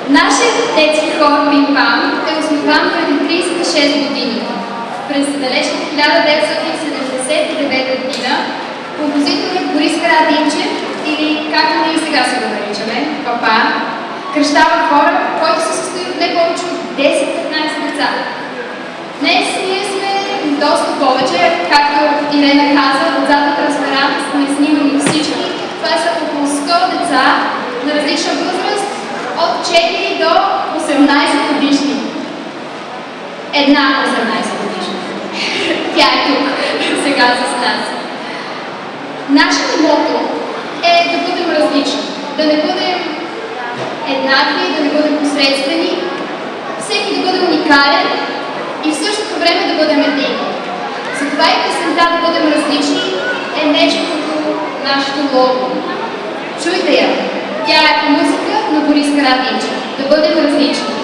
Нашият детски хор Пим-Пам е основан преди 36 години. През далечната 1979 година композиторът Борис Карадимчев, или както ние сега се го наричаме, Папа, кръщава хора, който се състои от не повече от 10-15 деца. Днес ние сме доста повече, както Ирена каза, отзад на трансферант сме снимали всички. Това са около 100 деца на различна възраст, от 4 до 18 годишни. Една 18 годишна. Тя е тук, сега с нас. Нашето мото е да бъдем различни, да не бъдем еднакви, да не бъдем посредствени, всеки да бъде уникален и в същото време да бъдем едини. Затова и песента да бъдем различни е нещо като нашето лого. Чуйте я! Тя е по музика на Борис Карадимчев. Да бъдем различни.